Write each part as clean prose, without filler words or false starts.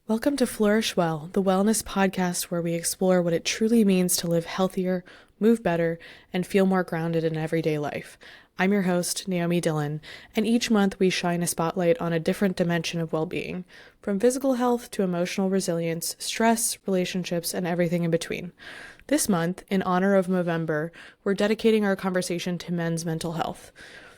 Welcome to Flourish Well, the wellness podcast where we explore what it truly means to live healthier, move better, and feel more grounded in everyday life. I'm your host, Naomi Dillon, and each month we shine a spotlight on a different dimension of well-being, from physical health to emotional resilience, stress, relationships, and everything in between. This month, in honor of Movember, we're dedicating our conversation to men's mental health.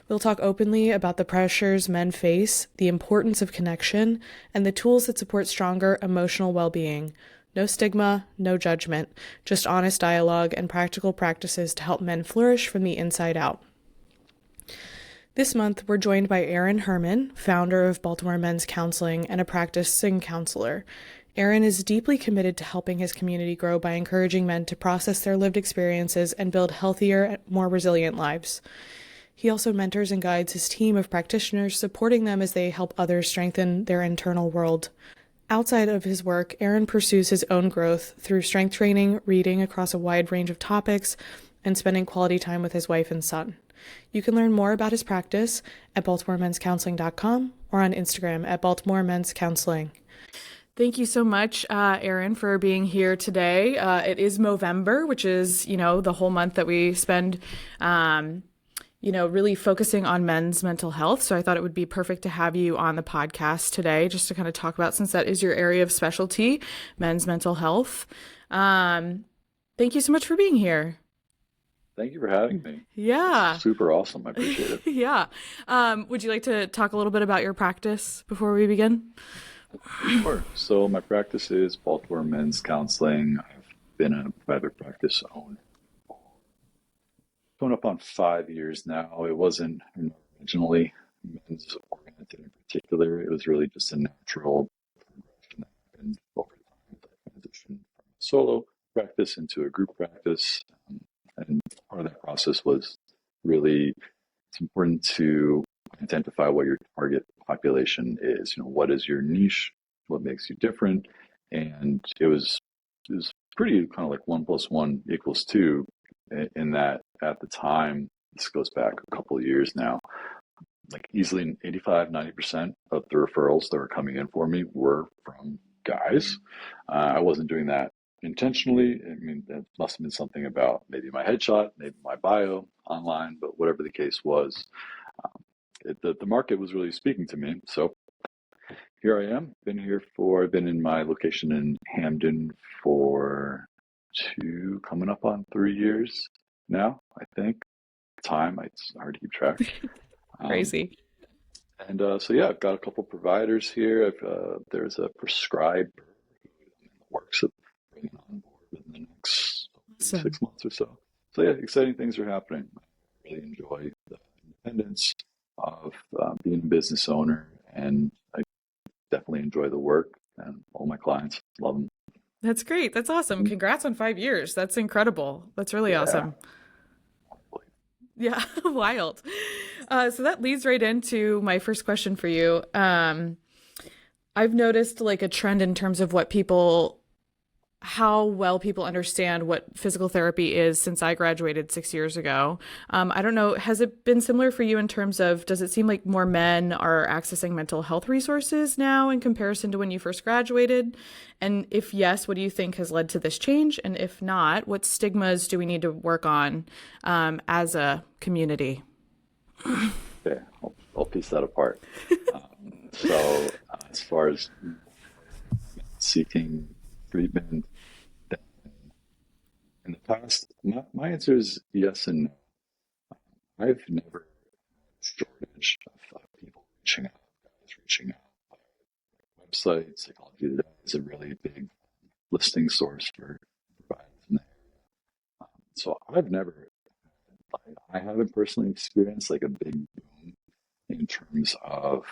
We'll talk openly about the pressures men face, the importance of connection, and the tools that support stronger emotional well-being. No stigma, no judgment, just honest dialogue and practical practices to help men flourish from the inside out. This month, we're joined by Hermon, founder of Baltimore Men's Counseling and a practicing counselor. Aaron is deeply committed to helping his community grow by encouraging men to process their lived experiences and build healthier, more resilient lives. He also mentors and guides his team of practitioners, supporting them as they help others strengthen their internal world. Outside of his work, Aaron pursues his own growth through strength training, reading across a wide range of topics, and spending quality time with his wife and son. You can learn more about his practice at baltimoremenscounseling.com or on Instagram at Baltimore Men's Counseling. Thank you so much, Aaron, for being here today. It is Movember, which is, the whole month that we spend really focusing on men's mental health. So I thought it would be perfect to have you on the podcast today, just to kind of talk about, since that is your area of specialty, men's mental health. Thank you so much for being here. Thank you for having me. Yeah. It's super awesome. I appreciate it. Yeah. Would you like to talk a little bit about your practice before we begin? Sure. So my practice is Baltimore Men's Counseling. I've been a private practice owner coming up on 5 years now. It wasn't originally men's oriented in particular. It was really just a natural progression that happened over time that I transitioned from a solo practice into a group practice. And part of that process was really, it's important to identify what your target population is. What is your niche? What makes you different? And it was pretty kind of like 1+1=2, in that at the time, this goes back a couple of years now, like easily 85-90% of the referrals that were coming in for me were from guys. I wasn't doing that intentionally. I mean, that must have been something about maybe my headshot, maybe my bio online, but whatever the case was, the market was really speaking to me. So here I am. I've been in my location in Hamden for coming up on 3 years now, I think. It's hard to keep track. Crazy. So yeah, I've got a couple providers here. There's a prescriber who I'm in the works of bringing on board within the next Awesome. 6 months or so. So yeah, exciting things are happening. I really enjoy the independence of being a business owner, and I definitely enjoy the work, and all my clients love them. That's great. That's awesome. Congrats on 5 years. That's incredible. That's really awesome. Yeah, wild. So that leads right into my first question for you. I've noticed like a trend in terms of how well people understand what physical therapy is since I graduated 6 years ago. I don't know, has it been similar for you in terms of, does it seem like more men are accessing mental health resources now in comparison to when you first graduated? And if yes, what do you think has led to this change? And if not, what stigmas do we need to work on as a community? Okay, I'll piece that apart. As far as seeking treatment, in the past, my answer is yes and no. I've never had a shortage of people reaching out, guys reaching out. Website, Psychology Today is a really big listing source for providers in the area. So I haven't personally experienced like a big boom in terms of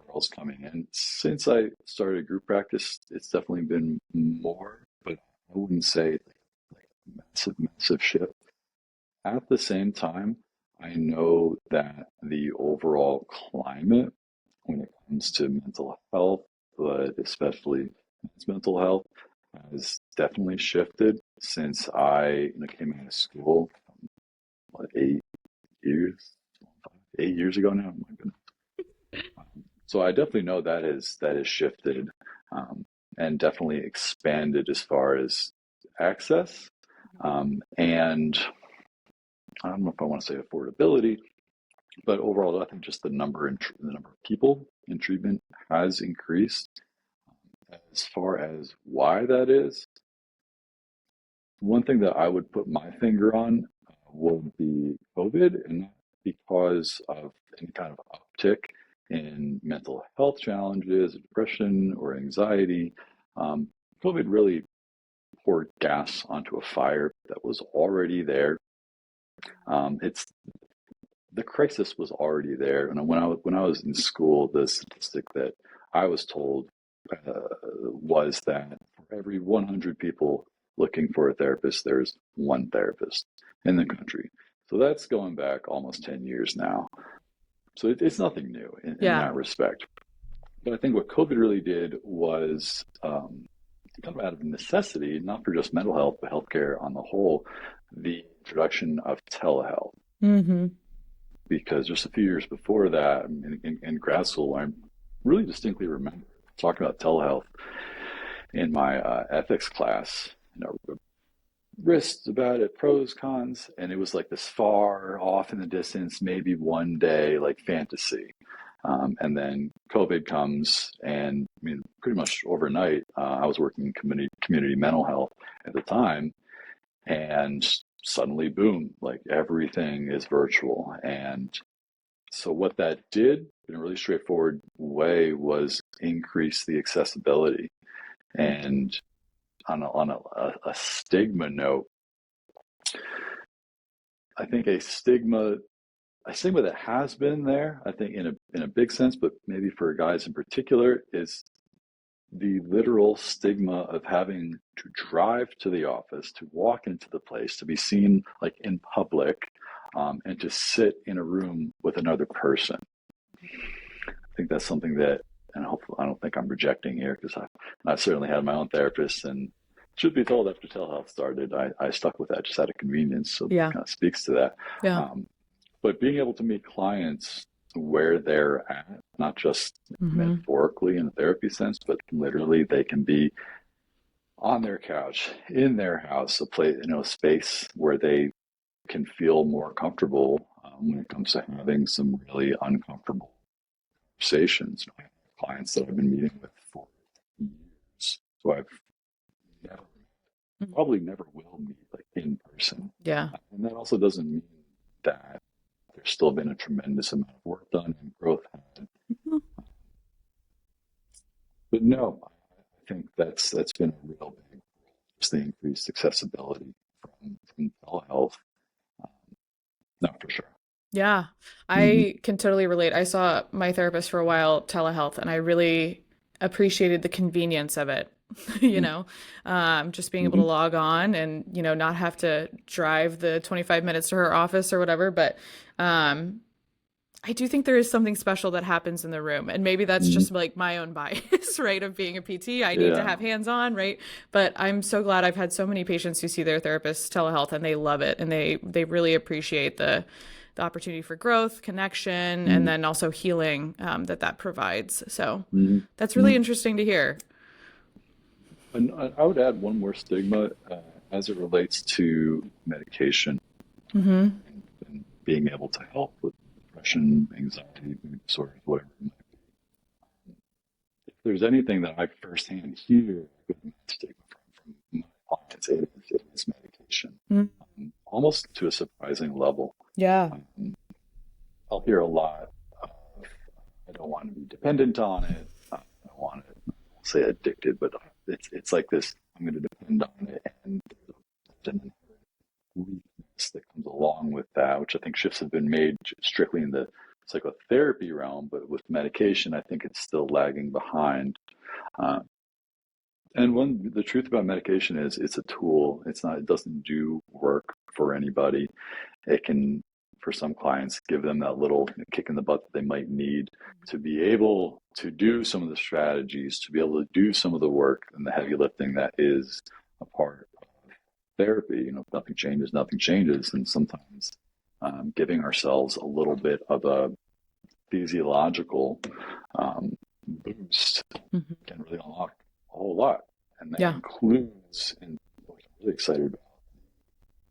referrals coming in. Since I started group practice, it's definitely been more, but I wouldn't say like a massive shift. At the same time, I know that the overall climate when it comes to mental health, but especially men's mental health, has definitely shifted since I came out of school, what, 8 years, 8 years ago now. Oh my goodness. So I definitely know that has shifted. and definitely expanded as far as access. And I don't know if I want to say affordability, but overall, I think just the number of people in treatment has increased. As far as why that is, one thing that I would put my finger on would be COVID, and not because of any kind of uptick in mental health challenges, depression, or anxiety. COVID really poured gas onto a fire that was already there. It's The crisis was already there, and when I was in school, the statistic that I was told was that for every 100 people looking for a therapist, there's one therapist in the country. So that's going back almost 10 years now. So it's nothing new in Yeah. that respect. But I think what COVID really did was kind of out of necessity, not for just mental health, but healthcare on the whole, the introduction of telehealth. Mm-hmm. Because just a few years before that, in grad school, I really distinctly remember talking about telehealth in my ethics class. Risks about it, pros, cons, and it was like this far off in the distance, maybe one day, like fantasy. And then COVID comes, and I mean, pretty much overnight, I was working in community mental health at the time, and suddenly, boom, like everything is virtual. And so what that did in a really straightforward way was increase the accessibility. And on a stigma note, I think a stigma that has been there, I think in a big sense, but maybe for guys in particular, is the literal stigma of having to drive to the office, to walk into the place, to be seen like in public, and to sit in a room with another person. I think that's something that, and hopefully I don't think I'm rejecting here, because I've certainly had my own therapist, and should be told after telehealth started, I stuck with that just out of convenience. So Yeah. it kind of speaks to that. Yeah. But being able to meet clients where they're at, not just metaphorically in a therapy sense, but literally they can be on their couch, in their house, a place, a space where they can feel more comfortable when it comes to having some really uncomfortable conversations. I have clients that I've been meeting with for years, so I've never, probably never will meet like in person. Yeah. And that also doesn't mean that there's still been a tremendous amount of work done and growth had. But no, I think that's been a real big, just the increased accessibility from telehealth. No, for sure. Yeah, Mm-hmm. I can totally relate. I saw my therapist for a while, telehealth, and I really appreciated the convenience of it. Just being able to Mm-hmm. log on and, not have to drive the 25 minutes to her office or whatever. But I do think there is something special that happens in the room. And maybe that's Mm-hmm. just like my own bias, right? Of being a PT. I need to Yeah. have hands on, right? But I'm so glad I've had so many patients who see their therapists telehealth and they love it and they really appreciate the opportunity for growth, connection, and Mm-hmm. then also healing that provides. So that's Mm-hmm. really interesting to hear. And I would add one more stigma as it relates to medication and being able to help with depression, anxiety, mood disorders, whatever it might be. If there's anything that I firsthand hear with stigma from my clients, it is medication, almost to a surprising level. Yeah. I'll hear a lot of, I don't want to be dependent on it. I don't want to say addicted, but it's like this, I'm going to depend on it. And there's an weakness that comes along with that, which I think shifts have been made strictly in the psychotherapy realm, but with medication, I think it's still lagging behind. And the truth about medication is it's a tool. It doesn't do work for anybody. It can, for some clients, give them that little kick in the butt that they might need to be able to do some of the strategies, to be able to do some of the work and the heavy lifting that is a part of therapy. If nothing changes, nothing changes. And sometimes giving ourselves a little bit of a physiological boost can really unlock a whole lot. And that Yeah. includes, and what I'm really excited about,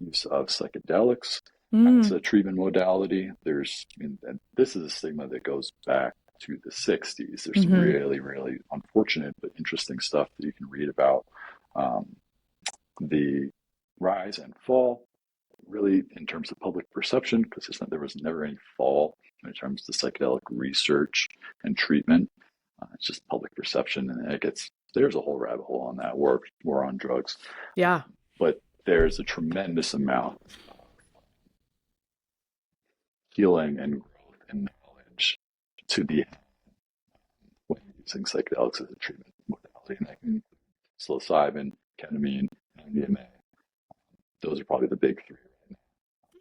use of psychedelics as Mm. a treatment modality. And this is a stigma that goes back to the 60s. There's some Hmm. really, really unfortunate but interesting stuff that you can read about um, the rise and fall, really in terms of public perception, because there was never any fall in terms of psychedelic research and treatment. It's just public perception, and there's a whole rabbit hole on that war on drugs. Yeah. But there's a tremendous amount of healing and growth and knowledge to be had when using psychedelics as a treatment modality, and that can include psilocybin, ketamine, MDMA. Those are probably the big three right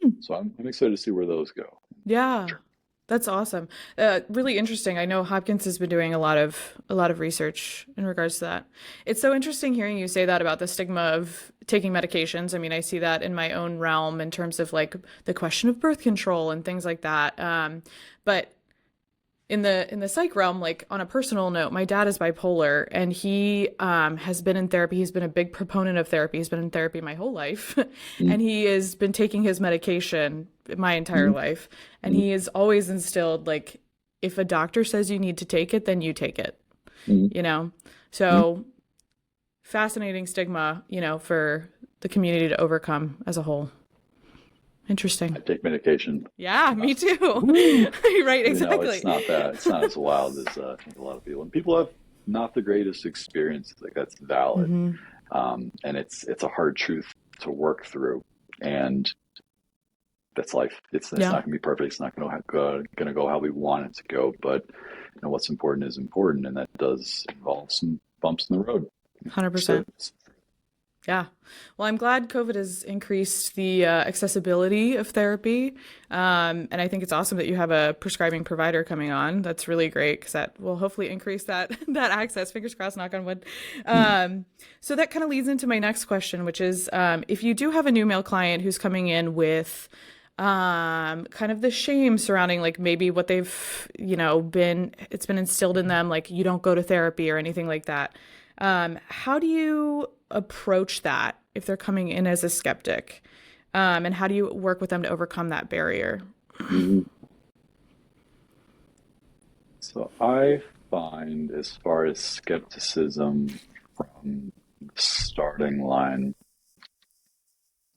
now. So I'm excited to see where those go. Yeah, Sure. that's awesome. Really interesting. I know Hopkins has been doing a lot of research in regards to that. It's so interesting hearing you say that about the stigma of taking medications. I mean, I see that in my own realm in terms of like the question of birth control and things like that. But in the psych realm, like on a personal note, my dad is bipolar and he has been in therapy. He's been a big proponent of therapy. He's been in therapy my whole life, and he has been taking his medication my entire Mm-hmm. life. And he has always instilled like, if a doctor says you need to take it, then you take it. Mm-hmm. You know, Mm-hmm. so fascinating stigma, for the community to overcome as a whole. Interesting. I take medication. Yeah, me too. Woo! Right, It's exactly. not that. It's not as wild as I think a lot of people. And people have not the greatest experiences. Like that's valid, Hmm. and it's a hard truth to work through. And that's life. It's Yeah, not going to be perfect. It's not going to go how we want it to go. But what's important is important, and that does involve some bumps in the road. So 100%. Yeah. Well, I'm glad COVID has increased the accessibility of therapy. And I think it's awesome that you have a prescribing provider coming on. That's really great because that will hopefully increase that that access. Fingers crossed, knock on wood. So that kind of leads into my next question, which is if you do have a new male client who's coming in with kind of the shame surrounding like maybe what they've, it's been instilled in them, like you don't go to therapy or anything like that. How do you approach that if they're coming in as a skeptic? And how do you work with them to overcome that barrier? Mhm. So I find, as far as skepticism from the starting line,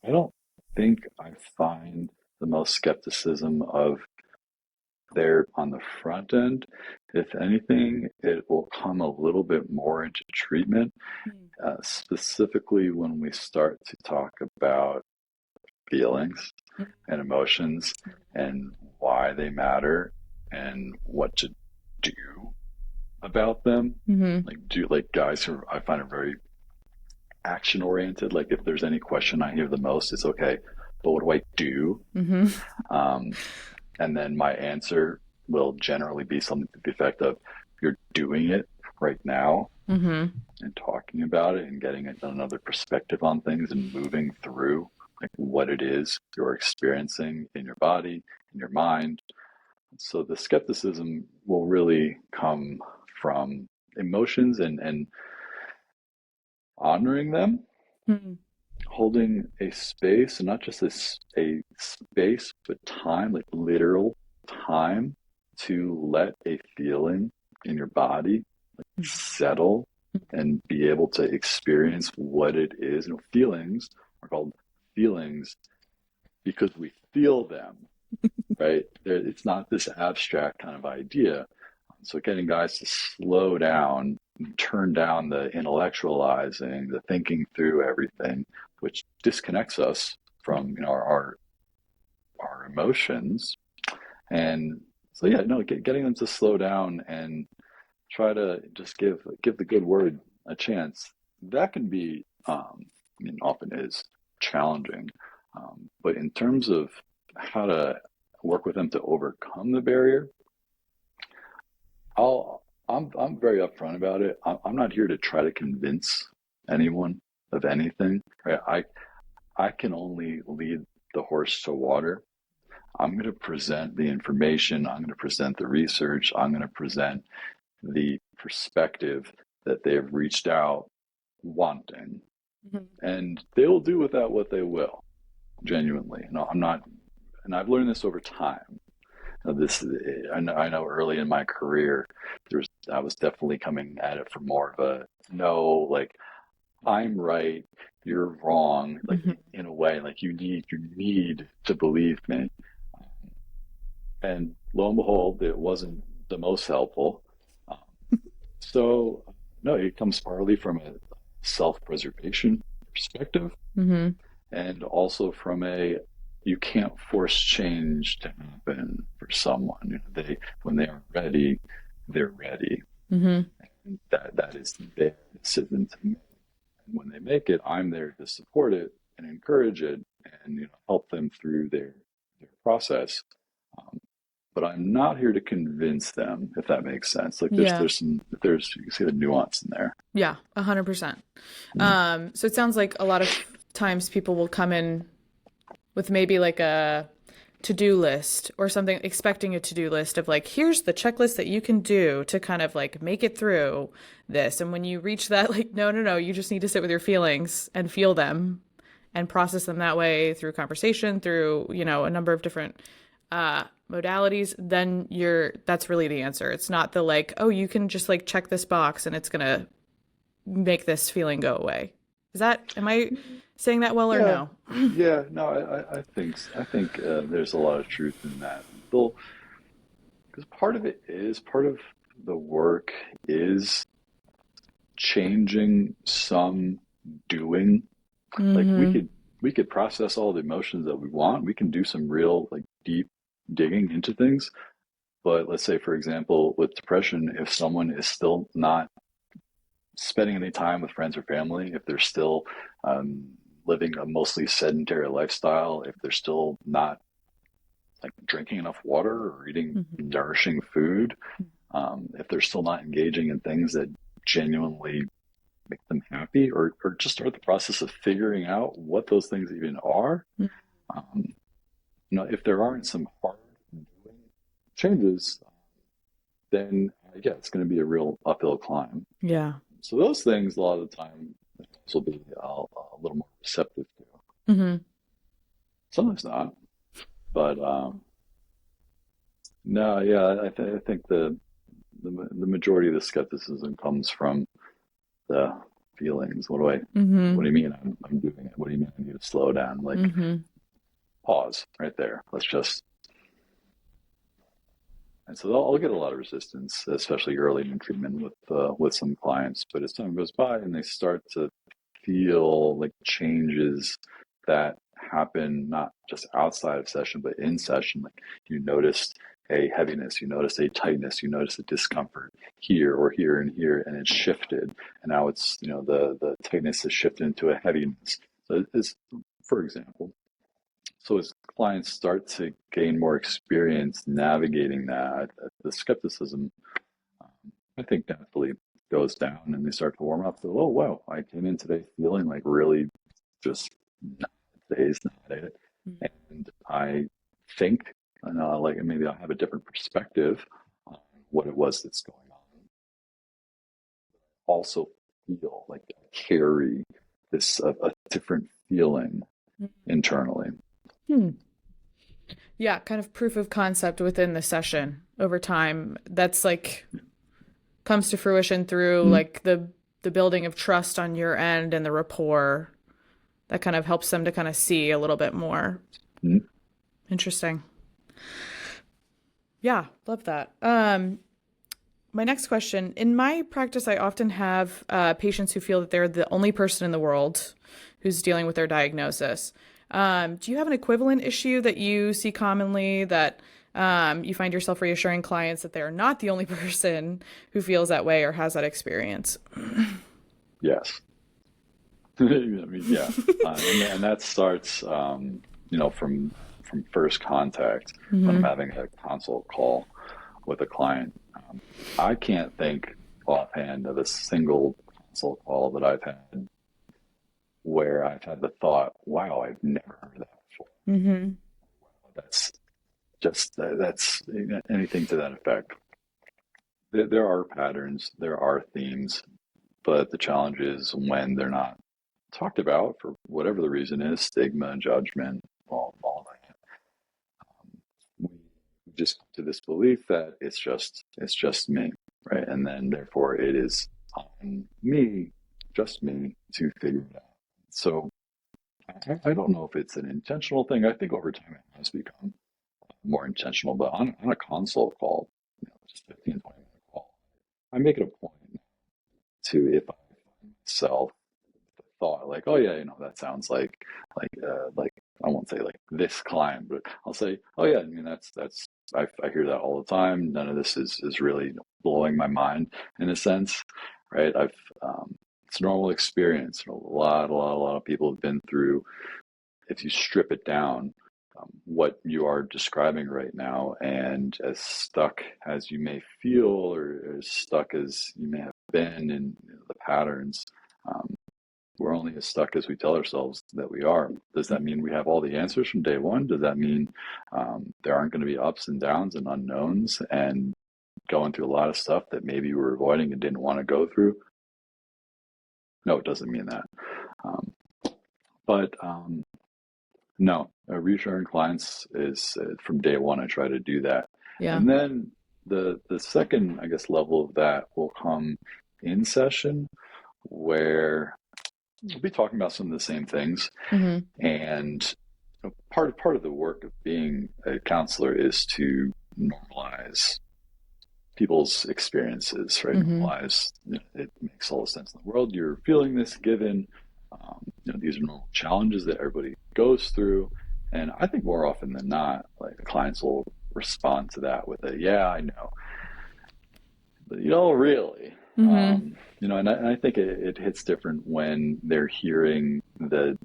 I don't think I find the most skepticism of there on the front end. If anything, it will come a little bit more into treatment, specifically when we start to talk about feelings and emotions and why they matter and what to do about them. Mm-hmm. Like guys who I find are very action oriented. Like if there's any question I hear the most, it's okay, but what do I do? Mm-hmm. Um, and then my answer will generally be something to the effect of, you're doing it right now Mm-hmm. and talking about it and getting another perspective on things and moving through like what it is you're experiencing in your body, in your mind. So the skepticism will really come from emotions and honoring them, Mm-hmm. holding a space, and not just a space, but time, like literal time to let a feeling in your body settle and be able to experience what it is. Feelings are called feelings because we feel them, right? It's not this abstract kind of idea. So getting guys to slow down, turn down the intellectualizing, the thinking through everything, which disconnects us from our emotions. And so yeah, no, getting them to slow down and try to just give the good word a chance. That can be, often is challenging. But in terms of how to work with them to overcome the barrier, I'm very upfront about it. I'm not here to try to convince anyone of anything. Right? I can only lead the horse to water. I'm going to present the information. I'm going to present the research. I'm going to present the perspective that they've reached out wanting, Mhm. and they'll do with that what they will, genuinely. No, I'm not, and I've learned this over time. This I know early in my career, I was definitely coming at it from more of a no, like I'm right, you're wrong, like Mhm. in a way, like you need to believe me. And lo and behold, it wasn't the most helpful. Um, so no, it comes partly from a self-preservation perspective, Mhm. and also from a you can't force change to happen for someone. You know, they when they are ready, they're ready. Mhm. That is their decision to make. And when they make it, I'm there to support it and encourage it, and help them through their process. Um, but I'm not here to convince them, if that makes sense. Like Yeah. there's you can see the nuance in there. Yeah, 100%. Mm. So it sounds like a lot of times people will come in with maybe like a to-do list or something, expecting a to-do list of like, here's the checklist that you can do to kind of like make it through this. And when you reach that, like, no, no, no, you just need to sit with your feelings and feel them and process them that way through conversation, through, a number of different modalities, then that's really the answer. It's not the like, oh, you can just like check this box and it's gonna make this feeling go away. Am I saying that well or Yeah, no? yeah. No, I think there's a lot of truth in that. Because part of the work is changing some doing. Like Mm-hmm. we could process all the emotions that we want. We can do some real like deep digging into things. But let's say, for example, with depression, if someone is still not spending any time with friends or family, if they're still um, living a mostly sedentary lifestyle, if they're still not like drinking enough water or eating Mm-hmm. nourishing food, if they're still not engaging in things that genuinely make them happy, or just start the process of figuring out what those things even are. Um, if there aren't some hard doing changes, then yeah, it's going to be a real uphill climb. Yeah. So those things, a lot of the time, will be a little more receptive to. Mm-hmm. Sometimes not, but no, yeah, I think the majority of the skepticism comes from the feelings. What Mm-hmm. do you mean I'm doing it? What do you mean I need to slow down? Like Mm-hmm. pause right there. Let's just. And so I'll get a lot of resistance, especially early in treatment with some clients. But as time goes by and they start to feel like changes that happen not just outside of session but in session, like you noticed a heaviness, you noticed a tightness, you noticed a discomfort here or here and here, and it's shifted, and now it's the tightness has shifted into a heaviness. So it's, for example, so as clients start to gain more experience navigating that, the skepticism, I think, naturally goes down, and they start to warm up. So, oh wow, I came in today feeling like really just not today's not it, and I think, like maybe I have a different perspective on what it was that's going on. Also, feel like I carry this a different feeling internally. Hmm. Yeah, kind of proof of concept within the session over time. That's like comes to fruition through Mm-hmm. like the building of trust on your end and the rapport that kind of helps them to kind of see a little bit more. Interesting. Yeah, love that. My next question. In my practice, I often have patients who feel that they're the only person in the world who's dealing with their diagnosis. Do you have an equivalent issue that you see commonly that you find yourself reassuring clients that they're not the only person who feels that way or has that experience? Yes. I mean, yeah, and that starts, from first contact when I'm Mm-hmm. having a consult call with a client. I can't think offhand of a single consult call that I've had where I've had the thought, "Wow, I've never heard that before." Mm-hmm. That's that's anything to that effect. There are patterns, there are themes, But the challenge is when they're not talked about for whatever the reason is, stigma, judgment, all that. We just come to this belief that it's just me, right? And then therefore it is on me, just me, to figure it out. So I don't know if it's an intentional thing. I think over time it has become more intentional, but on a consult call, just 15, 20-minute call, I make it a point to, if I find myself thought like, oh yeah, that sounds like I won't say like this client, but I'll say, oh yeah, I mean that's I hear that all the time. None of this is really blowing my mind in a sense, right? It's a normal experience. A lot of people have been through. If you strip it down, what you are describing right now, and as stuck as you may feel, or as stuck as you may have been in the patterns, we're only as stuck as we tell ourselves that we are. Does that mean we have all the answers from day one? Does that mean there aren't going to be ups and downs and unknowns and going through a lot of stuff that maybe you were avoiding and didn't want to go through? No, it doesn't mean that. But no, reassuring clients is from day one. I try to do that. Yeah. And then the second, I guess, level of that will come in session, where we'll be talking about some of the same things. Mm-hmm. And part of the work of being a counselor is to normalize people's experiences, right? Mm-hmm. Normalize, it makes all the sense in the world. You're feeling this given. These are normal challenges that everybody goes through. And I think more often than not, like, the clients will respond to that with a, yeah, I know. But really. Mm-hmm. And I think it hits different when they're hearing the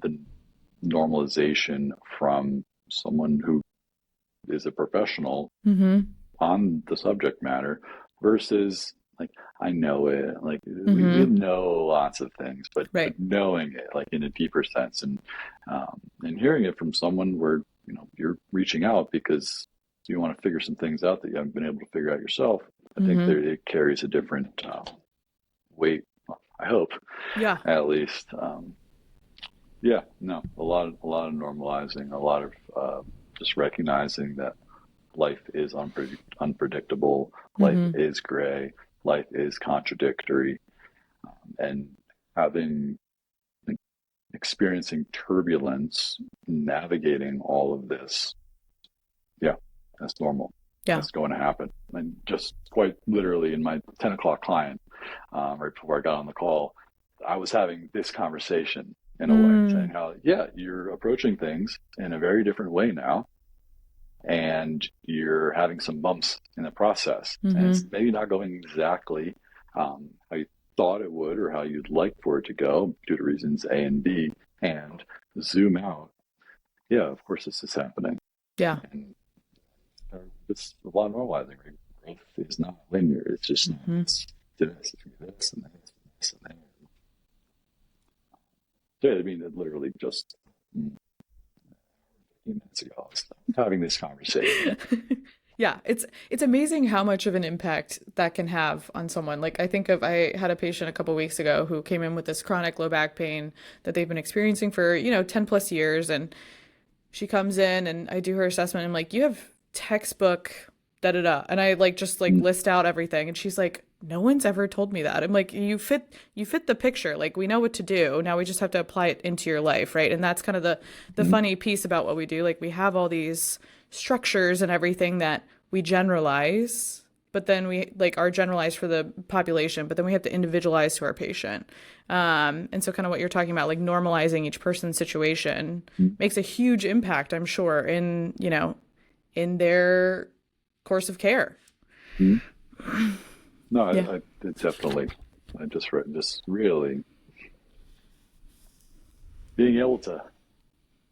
normalization from someone who is a professional Mm-hmm. on the subject matter versus like, I know it, like we Mm-hmm. know lots of things, but Right. knowing it like in a deeper sense, and hearing it from someone where you're reaching out because you want to figure some things out that you haven't been able to figure out yourself. I think Mm-hmm. it carries a different weight. I hope, Yeah. at least. Yeah, no, a lot of normalizing, a lot of just recognizing that life is unpredictable, life Mm-hmm. is gray, life is contradictory, and having like, experiencing turbulence, navigating all of this. Yeah, that's normal. Yeah. That's going to happen. And just quite literally, in my 10 o'clock client, right before I got on the call, I was having this conversation in a way, saying how, yeah, you're approaching things in a very different way now, and you're having some bumps in the process. And Mm-hmm. it's maybe not going exactly how you thought it would or how you'd like for it to go due to reasons A and B. And zoom out. Yeah, of course this is happening. Yeah. And it's a lot of normalizing. Right? Growth is not linear. It's just Mm-hmm. it's this, this, and this, and that. Yeah, I mean, it literally just 15 minutes ago, I was having this conversation. Yeah, it's amazing how much of an impact that can have on someone. Like, I had a patient a couple weeks ago who came in with this chronic low back pain that they've been experiencing for, 10 plus years. And she comes in and I do her assessment. And I'm like, you have textbook da da da. And I just list out everything. And she's like, no one's ever told me that. I'm like, you fit the picture. Like, we know what to do. Now we just have to apply it into your life, right? And that's kind of the funny piece about what we do. Like, we have all these structures and everything that we generalize, but then we are generalized for the population, but then we have to individualize to our patient. And so kind of what you're talking about, like normalizing each person's situation makes a huge impact, I'm sure, in their course of care. Mm-hmm. No, Yeah. I definitely. I just really being able to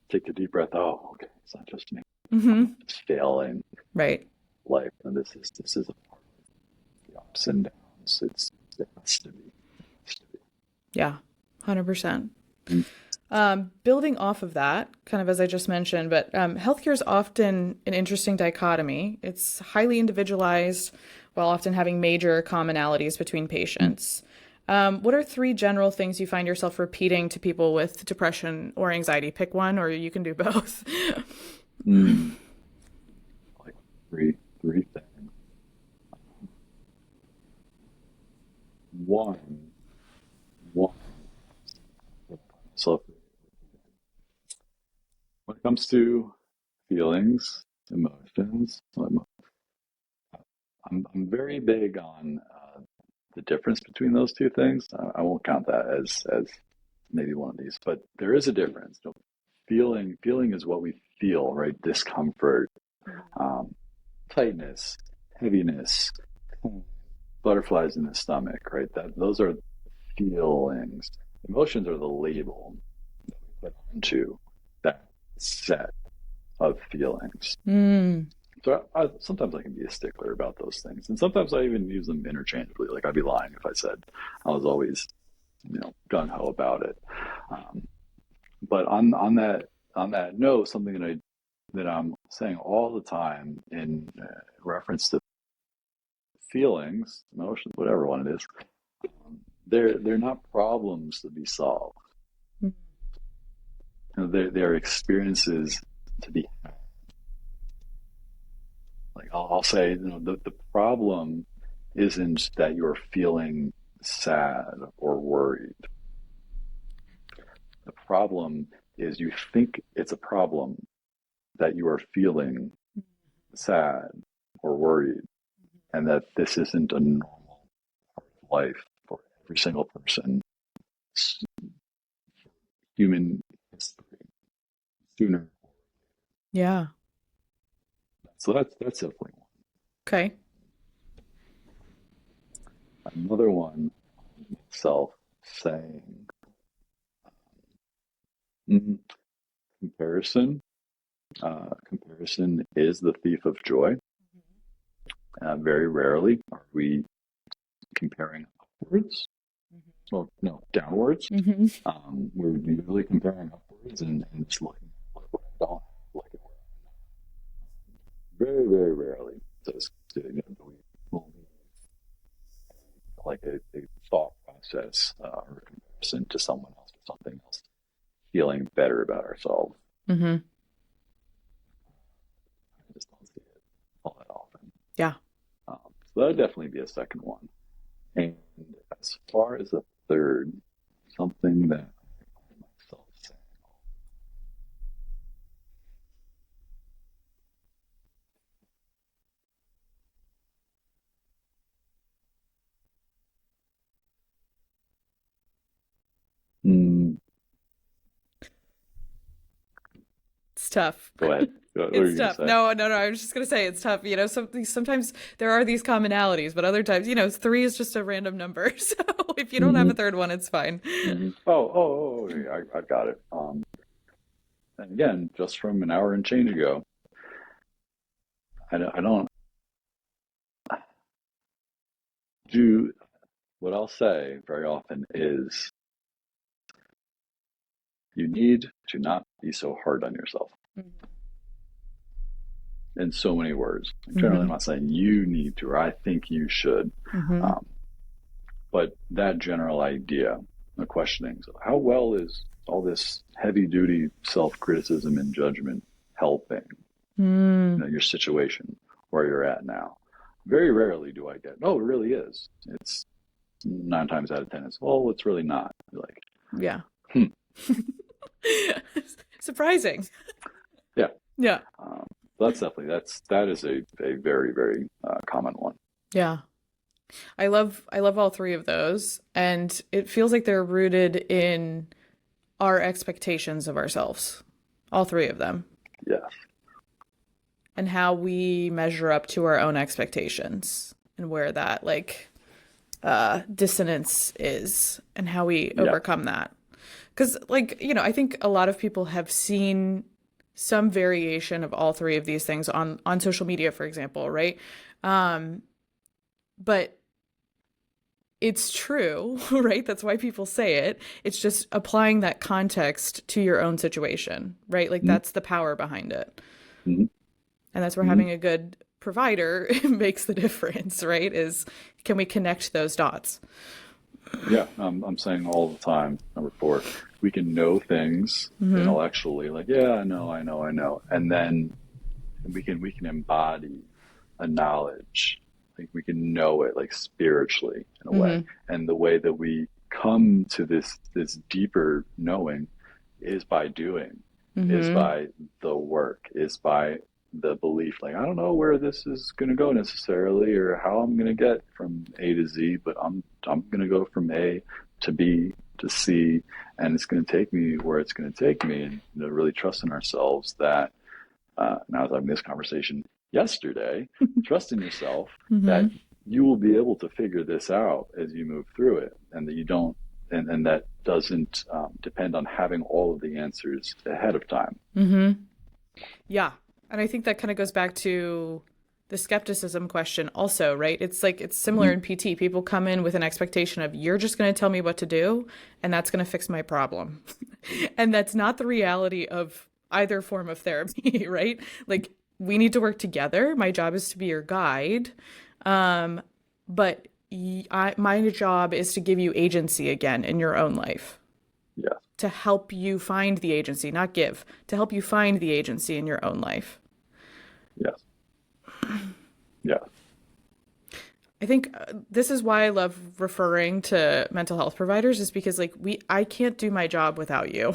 take a deep breath. Oh, okay, it's not just me. Mm-hmm. It's failing Right. life, and this is a part of the ups and downs. It has to be. It has to be. Yeah. 100%. Mm-hmm. Building off of that, kind of as I just mentioned, but healthcare is often an interesting dichotomy. It's highly individualized while often having major commonalities between patients. What are three general things you find yourself repeating to people with depression or anxiety? Pick one, or you can do both. Mm, like three things. One, one. So when it comes to feelings, emotions, I'm very big on the difference between those two things. I won't count that as maybe one of these, but there is a difference. So feeling is what we feel, right? Discomfort, um, tightness, heaviness, butterflies in the stomach, right? Those are feelings. Emotions are the label that we put onto that set of feelings. Mm. So sometimes I can be a stickler about those things, and sometimes I even use them interchangeably. Like I'd be lying if I said I was always, gung ho about it. But on that note, something that I'm saying all the time in reference to feelings, emotions, whatever one it is, they're not problems to be solved. They're experiences to be had. Like I'll say, the problem isn't that you're feeling sad or worried. The problem is you think it's a problem that you are feeling sad or worried, and that this isn't a normal part of life for every single person. Human history, sooner. Yeah. So that's definitely one. Okay. Another one, self saying, mm, comparison. Comparison is the thief of joy. Very rarely are we comparing upwards. Well, no, downwards. Mm-hmm. We're usually comparing upwards and just looking at what I don't have, like it. Very, very rarely does we will like a thought process or a comparison to someone else or something else, feeling better about ourselves. Mm-hmm. I just don't see it all that often. Yeah. So that'd definitely be a second one. And as far as a third, something that I find myself saying, mm, It's tough. go ahead. What are It's you going to tough. say? No, no, no. I was just gonna say it's tough. Sometimes there are these commonalities, but other times, three is just a random number. So if you don't have Mm-hmm. a third one, it's fine. Mm-hmm. Yeah, I got it. And again, just from an hour and change ago, I don't do what I'll say very often is you need to not be so hard on yourself in so many words. Generally, I'm Mm-hmm. not saying you need to, or I think you should, Mm-hmm. but that general idea, the questioning. So, how well is all this heavy-duty self-criticism and judgment helping? Mm. Your situation where you're at now? Very rarely do I get, no, it really is. It's 9 times out of 10. It's, well, it's really not. You're like, Yeah. hmm. Surprising. Yeah. Yeah. That is a very, very common one. Yeah. I love all three of those, and it feels like they're rooted in our expectations of ourselves. All three of them. Yes. And how we measure up to our own expectations and where that dissonance is and how we overcome that. Because I think a lot of people have seen some variation of all three of these things on social media, for example, right? But it's true, right? That's why people say it. It's just applying that context to your own situation, right? Like Mm-hmm. that's the power behind it. Mm-hmm. And that's where Mm-hmm. having a good provider makes the difference, right? Is can we connect those dots? Yeah, I'm saying all the time, number four, we can know things Mm-hmm. intellectually, like, yeah, I know. And then we can embody a knowledge. Like we can know it like spiritually in a way. Mm-hmm. And the way that we come to this deeper knowing is by doing, is Mm-hmm. by the work, is by the belief. Like I don't know where this is going to go necessarily, or how I'm going to get from A to Z, but I'm going to go from A to B to C, and it's going to take me where it's going to take me, and really trusting ourselves that. And I was having this conversation yesterday. Trust in yourself Mm-hmm. that you will be able to figure this out as you move through it, and that you don't, and that doesn't depend on having all of the answers ahead of time. Mm-hmm. Yeah. And I think that kind of goes back to the skepticism question also, right? It's like it's similar Mm-hmm. in PT. People come in with an expectation of you're just going to tell me what to do and that's going to fix my problem. And that's not the reality of either form of therapy, right? Like we need to work together. My job is to be your guide. But my job is to give you agency again in your own life, Yes, to help you find the agency, not give, to help you find the agency in your own life. yes, yes. I think this is why I love referring to mental health providers is because like I can't do my job without you.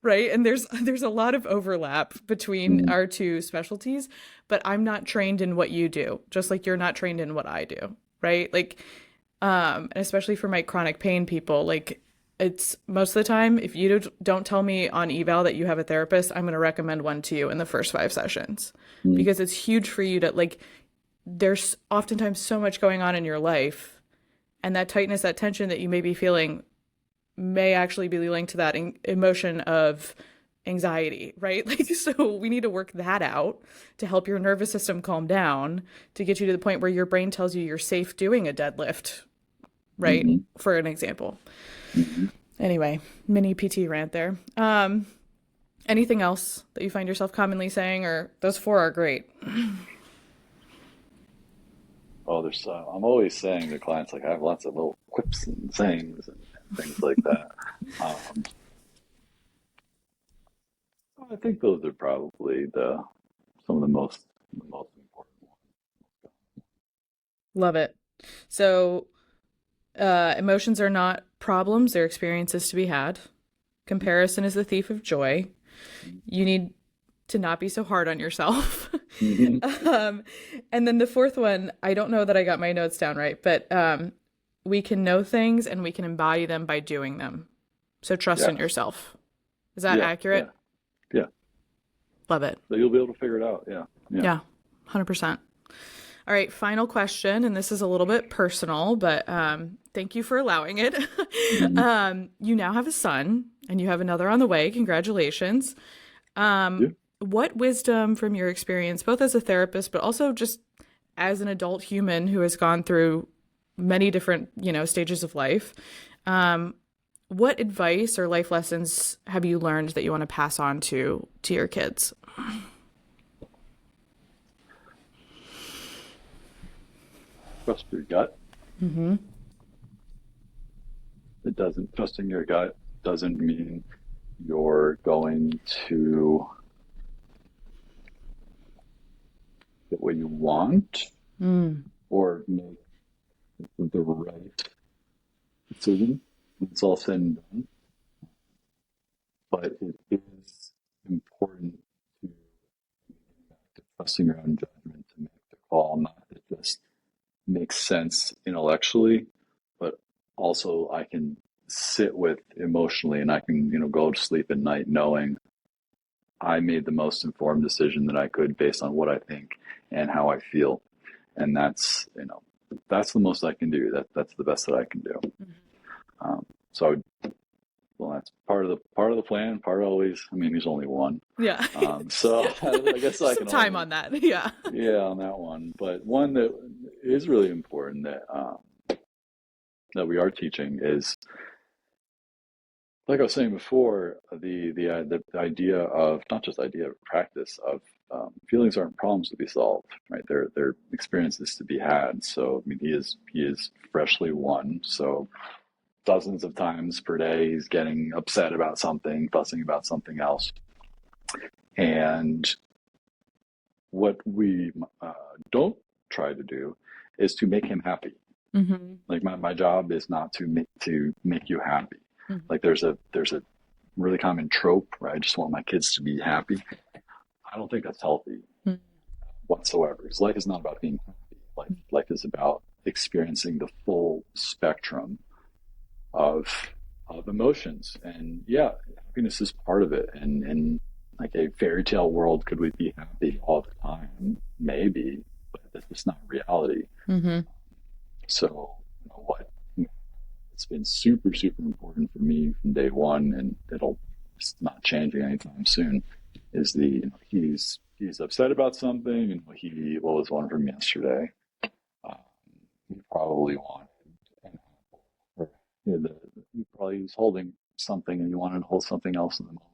Right? And there's a lot of overlap between Mm-hmm. our two specialties, but I'm not trained in what you do, just like you're not trained in what I do, right? Like and especially for my chronic pain people, like it's most of the time if you don't tell me on eval that you have a therapist, I'm going to recommend one to you in the first 5 sessions because it's huge for you to like there's oftentimes so much going on in your life and that tightness, that tension that you may be feeling may actually be linked to that emotion of anxiety, right? Like, so we need to work that out to help your nervous system calm down to get you to the point where your brain tells you you're safe doing a deadlift, right? Mm-hmm. For an example. Mm-hmm. Anyway, mini PT rant there. Anything else that you find yourself commonly saying, or those 4 are great? Oh, there's. I'm always saying to clients like I have lots of little quips and sayings and things like that. Um, I think those are probably the some of the most important Love it. So, emotions are not problems, they're experiences to be had. Comparison is the thief of joy. You need to not be so hard on yourself. ones. um, and then the fourth one, I don't know that I got my notes down right, but we can know things and we can embody them by doing them. So trust in Yes. yourself. Is that Yeah. Yeah. accurate? Yeah. Love it. So you'll be able to figure it out. Yeah. Yeah. Yeah, 100%. All right, final question, and this is a little bit personal, but thank you for allowing it. Hmm. You now have a son, and you have another on the way. Congratulations. Yeah. What wisdom from your experience, both as a therapist, but also just as an adult human who has gone through many different, stages of life, what advice or life lessons have you learned that you want to pass on to your kids? Trust your gut. Mm-hmm. It doesn't, trusting your gut doesn't mean you're going to get what you want Mm. or make the right decision when it's all said and done. But it is important to get back to trusting your own judgment to make the call, not that just makes sense intellectually, but also I can sit with emotionally and I can, go to sleep at night knowing I made the most informed decision that I could based on what I think and how I feel. And that's the most I can do. That's the best that I can do. So well, that's part of the plan. Part always. I mean, there's only one. Yeah. So I guess I Some can time only, on that. Yeah. yeah, on that one. But one that is really important that we are teaching is, like I was saying before, the idea of not just idea of practice of feelings aren't problems to be solved, right? They're experiences to be had. So I mean, he is freshly one. So dozens of times per day. He's getting upset about something, fussing about something else. And what we don't try to do is to make him happy. Mm-hmm. Like my job is not to make you happy. Mm-hmm. Like there's a really common trope where I just want my kids to be happy. I don't think that's healthy whatsoever. Because life is not about being happy. Life is about experiencing the full spectrum of emotions. And yeah, happiness is part of it. And like a fairy tale world, could we be happy all the time? Maybe, but that's just not reality. Mm-hmm. So, it's been super, super important for me from day one, and it's not changing anytime soon, is he's upset about something. What was one from yesterday? He probably wanted an apple, or he probably was holding something and he wanted to hold something else in the moment.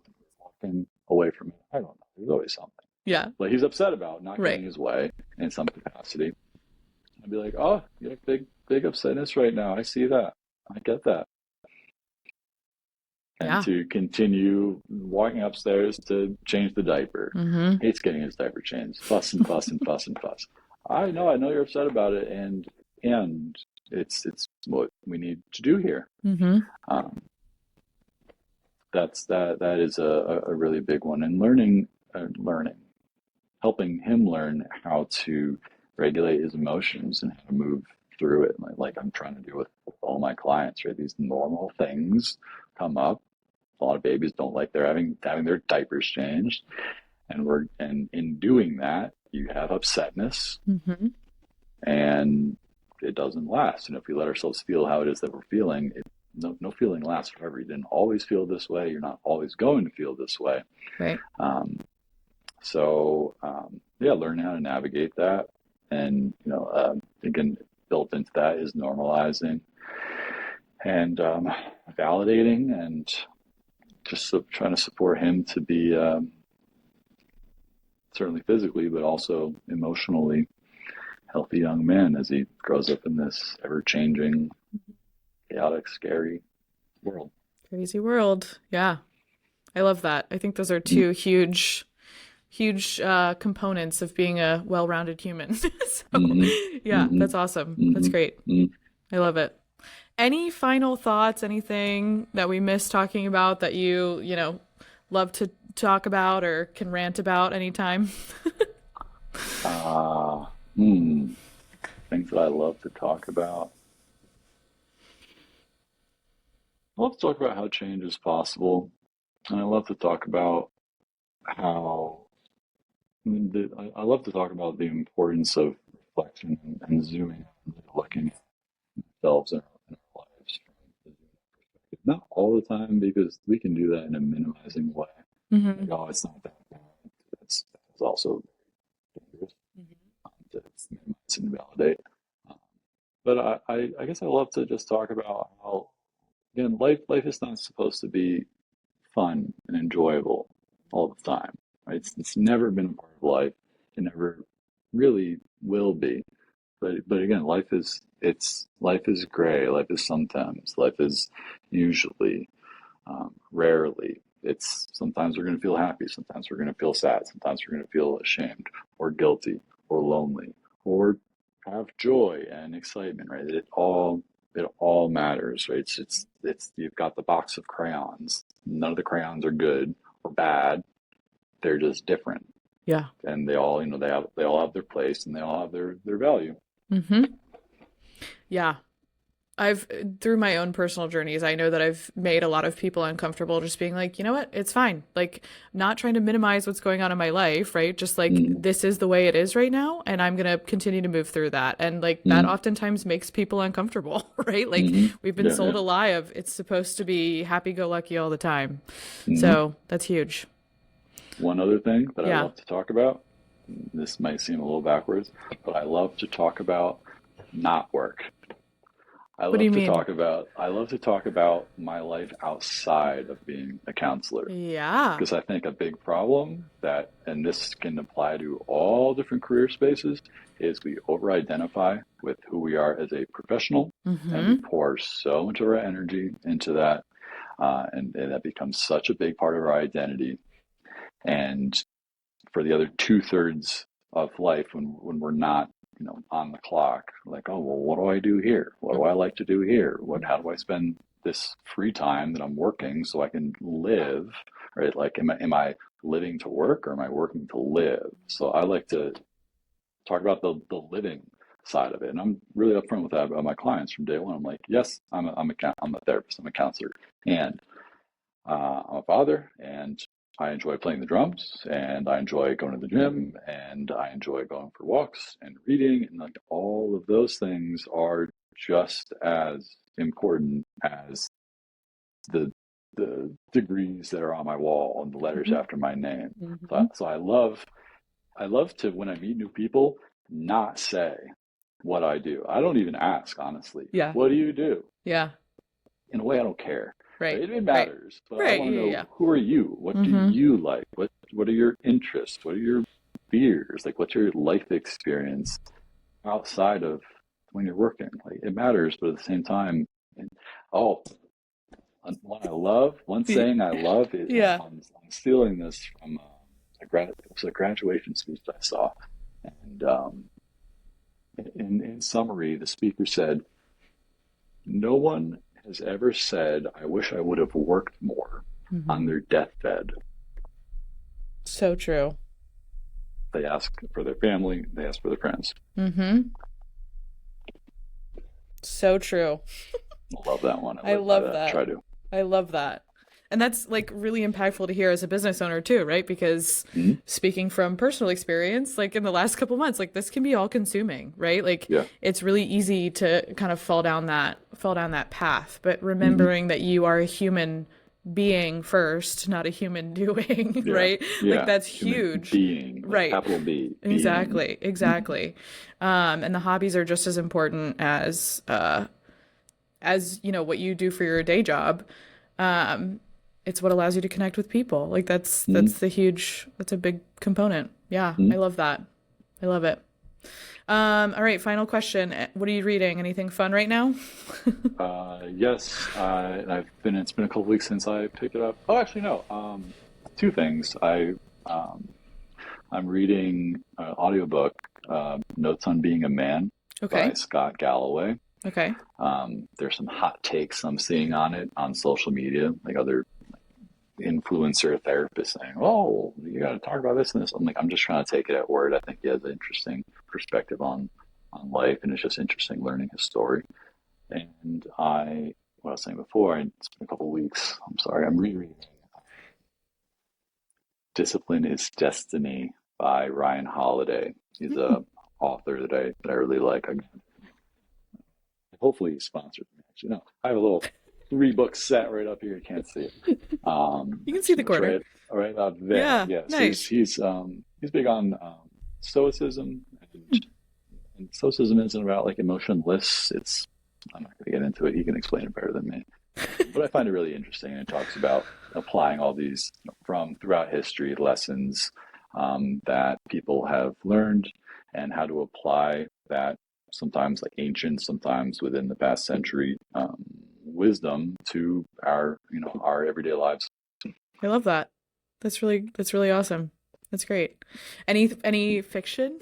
Walking away from it. I don't know. There's always something. Yeah. But he's upset about not getting his way in some capacity. I'd be like, oh, you have big upsetness right now. I see that. I get that. And to continue walking upstairs to change the diaper. Mm-hmm. Hates getting his diaper changed. Fuss and fuss and fuss and fuss. I know you're upset about it, and it's what we need to do here. Mm-hmm. That is a really big one. And learning, helping him learn how to regulate his emotions and how to move through it. Like I'm trying to do with all my clients, right? These normal things come up. A lot of babies don't like having their diapers changed. And in doing that, you have upsetness. Mm-hmm. And it doesn't last. If we let ourselves feel how it is that we're feeling, no feeling lasts forever. You didn't always feel this way. You're not always going to feel this way. Right. Learning how to navigate that. And, again, built into that is normalizing and validating, and just trying to support him to be certainly physically, but also emotionally healthy young man as he grows up in this ever-changing, chaotic, scary world. Crazy world. Yeah. I love that. I think those are two huge components of being a well-rounded human. That's awesome. That's great. I love it. Any final thoughts, anything that we missed talking about that you love to talk about or can rant about anytime? Things that I love to talk about. I love to talk about how change is possible. And I love to talk about I love to talk about the importance of reflection and zooming and looking at ourselves and our lives from the perspective. Not all the time, because we can do that in a minimizing way. Mm-hmm. Like, it's not that bad. That's also dangerous to minimize and validate. But I guess I love to just talk about how, again, life is not supposed to be fun and enjoyable all the time. Right? It's never been a part of life. It never really will be. But again, life is gray. Life is sometimes. Life is usually, rarely. It's sometimes we're going to feel happy. Sometimes we're going to feel sad. Sometimes we're going to feel ashamed or guilty or lonely or have joy and excitement. Right? It all matters. Right? It's you've got the box of crayons. None of the crayons are good or bad. They're just different. Yeah. And they all, they all have their place and they all have their value. Mm-hmm. Yeah. Through my own personal journeys, I know that I've made a lot of people uncomfortable just being like, you know what, it's fine. Like, not trying to minimize what's going on in my life, right? Just like, this is the way it is right now, and I'm going to continue to move through that. And like, that oftentimes makes people uncomfortable, right? Like, we've been sold a lie of it's supposed to be happy-go-lucky all the time. So that's huge. One other thing that I love to talk about, this might seem a little backwards, but I love to talk about not work. I love to talk about my life outside of being a counselor. Yeah. Because I think a big problem and this can apply to all different career spaces, is we over-identify with who we are as a professional And we Mm-hmm. pour so much of our energy into that, and that becomes such a big part of our identity. And for the other two-thirds of life, when we're not, on the clock, like, oh, well, what do I do here? What do I like to do here? How do I spend this free time that I'm working so I can live, right? Like, am I living to work, or am I working to live? So I like to talk about the living side of it. And I'm really upfront with that about my clients from day one. I'm like, yes, I'm a therapist, I'm a counselor, and I'm a father, and I enjoy playing the drums, and I enjoy going to the gym, and I enjoy going for walks and reading, and like all of those things are just as important as the degrees that are on my wall and the letters Mm-hmm. after my name. Mm-hmm. So I love to, when I meet new people, not say what I do. I don't even ask, honestly. Yeah. What do you do? Yeah. In a way, I don't care. Right. Right? It Right. matters, but I Right. want to Yeah. Yeah. know, who are you? What do Mm-hmm. you like? What are your interests? What are your fears? Like, what's your life experience outside of when you're working? Like, it matters, but at the same time, and, oh, one saying I love is, Yeah. I'm stealing this from it was a graduation speech I saw, and in summary, the speaker said, "No one has ever said, 'I wish I would have worked more,' on Mm-hmm. their deathbed." So true. They ask for their family, they ask for their friends. Mm-hmm. So true. I love that one. I I live by love that. that. Try to. I love that. And that's like really impactful to hear as a business owner too, right? Because Mhm. speaking from personal experience, like in the last couple months, like this can be all consuming, right? Like Yeah. it's really easy to kind of fall down that path, but Hmm. remembering that you are a human being first, not a human doing, Yeah. right? Like Yeah. that's Human huge. being, like Right. capital B, being. Exactly. Mhm. Exactly. And the hobbies are just as important as, you know, what you do for your day job. Um, it's what allows you to connect with people. Like Mhm. that's a big component. Yeah, I Mhm. love that. I love it. All right, final question. What are you reading? Anything fun right now? Yes, it's been a couple weeks since I picked it up. Oh, actually, no. Two things. Um, I'm reading an audiobook, Notes on Being a Man by Okay. Scott Galloway. Okay. There's some hot takes I'm seeing on it on social media, like other influencer therapists saying, "Oh, you got to talk about this and this." I'm like, I'm just trying to take it at word. I think he has an interesting perspective on life, and it's just interesting learning his story. And what I was saying before, it's been a couple of weeks. I'm sorry, I'm rereading "Discipline Is Destiny" by Ryan Holiday. He's Hmm. a author that I really like. Hopefully, he sponsored me. Actually, no, I have a little 3 book set right up here. You can't see it. You can see the It's corner. right about there. Yeah, Yes, nice. he's big on stoicism, and stoicism isn't about like emotionless. I'm not going to get into it. He can explain it better than me. But I find it really interesting, and it talks about applying all these, from throughout history, lessons that people have learned, and how to apply that, sometimes like ancient, sometimes within the past century, wisdom to our everyday lives. I love that. That's really awesome. That's great. Any fiction?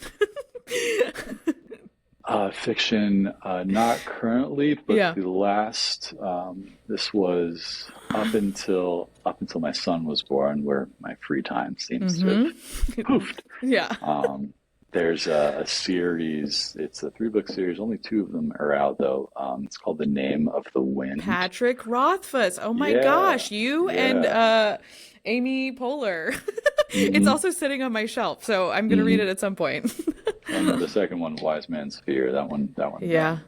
Fiction, not currently, but Yeah. the last, this was up until my son was born, where my free time seems to have Mm-hmm. poofed. Yeah. Um, there's a series. It's a 3 book series. Only 2 of them are out though. It's called The Name of the Wind. Patrick Rothfuss. Oh my Yeah, gosh, you and yeah. Amy Poehler. It's Hmm. also sitting on my shelf, so I'm gonna read Hmm. it at some point. And the second one, Wise Man's Fear. That one, Yeah,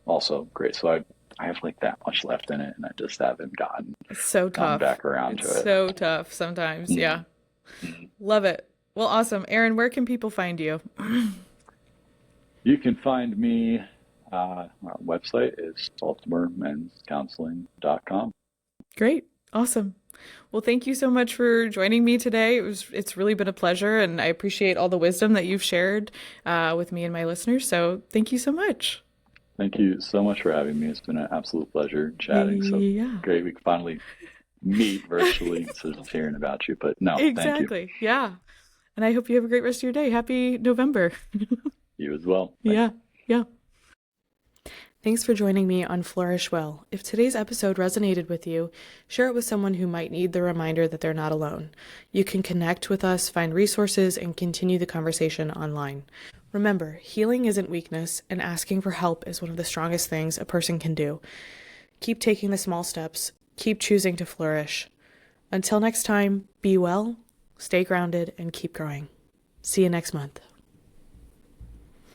also great. So I have like that much left in it, and I just haven't it's so gotten tough. back around It's to it. so tough sometimes. Yeah. Mhm. Mhm. Love it. Well, awesome. Aaron, where can people find you? You can find me. Our website is baltimoremenscounseling.com. Great. Awesome. Well, thank you so much for joining me today. It's really been a pleasure, and I appreciate all the wisdom that you've shared with me and my listeners. So thank you so much. Thank you so much for having me. It's been an absolute pleasure chatting. So Yeah. great we could finally meet virtually instead of just hearing about you. But no, thank you. Exactly. Yeah. And I hope you have a great rest of your day. Happy November. You as well. Thanks. Yeah. Yeah. Thanks for joining me on Flourish Well. If today's episode resonated with you, share it with someone who might need the reminder that they're not alone. You can connect with us, find resources, and continue the conversation online. Remember, healing isn't weakness, and asking for help is one of the strongest things a person can do. Keep taking the small steps, keep choosing to flourish. Until next time, be well, stay grounded, and keep growing. See you next month.